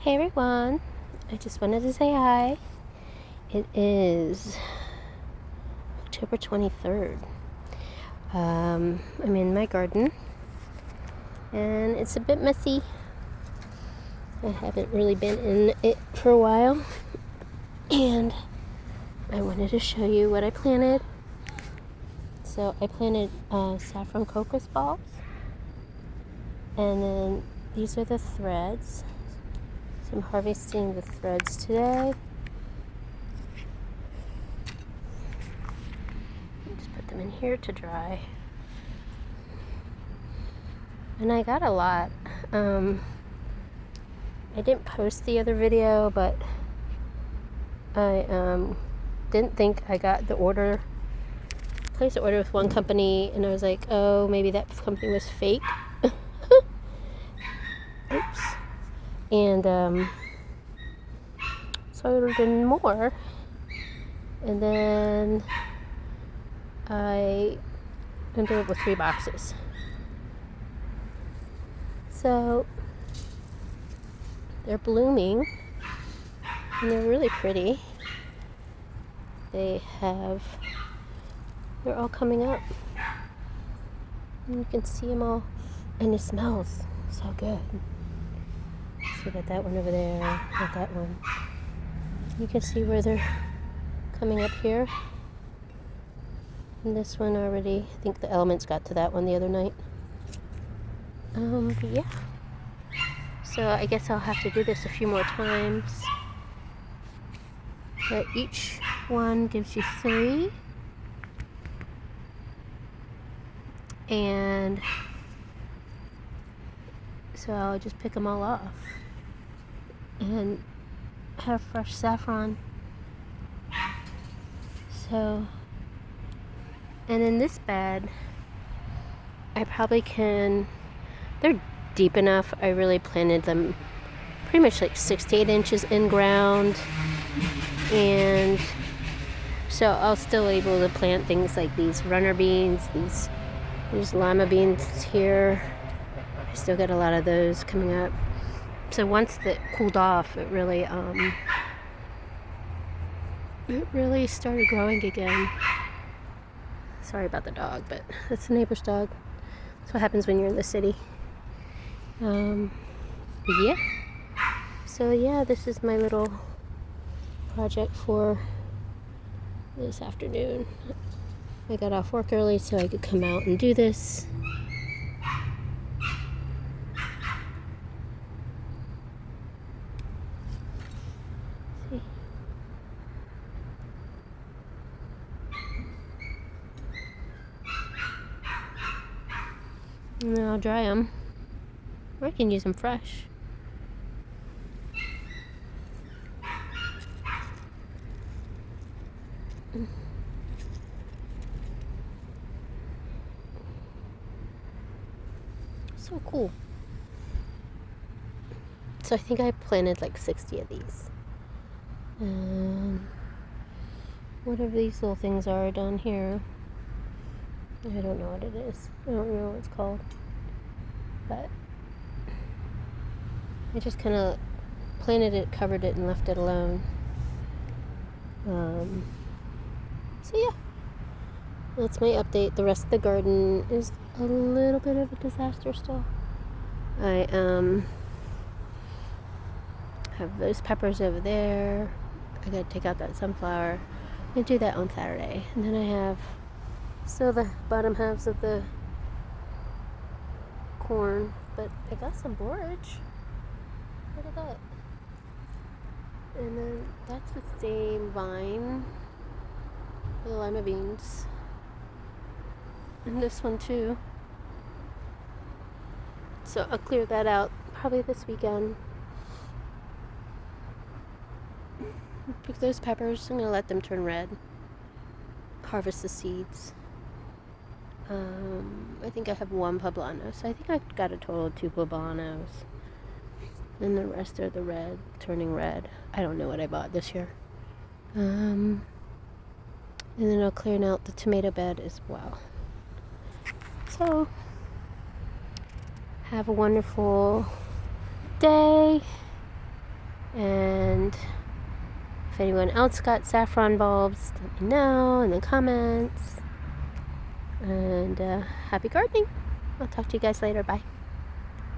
Hey everyone, I just wanted to say hi. It is October 23rd. I'm in my garden and it's a bit messy. I haven't really been in it for a while and I wanted to show you what I planted. So I planted saffron crocus balls, and then these are the threads. So I'm harvesting the threads today. Just put them in here to dry. And I got a lot. I didn't post the other video, but I didn't think I got the order. Placed the order with one company, and I was like, oh, maybe that company was fake. Oops. And so I ordered in more, and then I ended up with 3 boxes. So they're blooming and they're really pretty. They're all coming up, and you can see them all, and it smells so good. So we got that one over there, got that one. You can see where they're coming up here. And this one already, I think the elements got to that one the other night. But yeah. So I guess I'll have to do this a few more times. But each one gives you 3. And so I'll just pick them all off and have fresh saffron. So, and in this bed, I probably can, they're deep enough. I really planted them pretty much like 6 to 8 inches in ground, and so I'll still able to plant things like these runner beans, these lima beans here. I still got a lot of those coming up. So once that cooled off, it really started growing again. Sorry about the dog, but that's the neighbor's dog. That's what happens when you're in the city. Yeah. So yeah, this is my little project for this afternoon. I got off work early so I could come out and do this. See? And then I'll dry them, or I can use them fresh. So cool. So I think I planted like 60 of these. Whatever these little things are down here, I don't know what it is. I don't know what it's called. But I just kind of planted it, covered it, and left it alone. So yeah, that's my update. The rest of the garden is a little bit of a disaster still. I have those peppers over there. I gotta take out that sunflower. I'm gonna do that on Saturday. And then I have still the bottom halves of the corn, but I got some borage. Look at that. And then that's the same vine for the lima beans. And this one too. So I'll clear that out probably this weekend. Pick those peppers. I'm going to let them turn red. Harvest the seeds. I think I have 1 poblano. So I think I got a total of 2 poblanos. And the rest are the red, turning red. I don't know what I bought this year. And then I'll clear out the tomato bed as well. So, have a wonderful day. And if anyone else got saffron bulbs, let me know in the comments. And happy gardening. I'll talk to you guys later. Bye.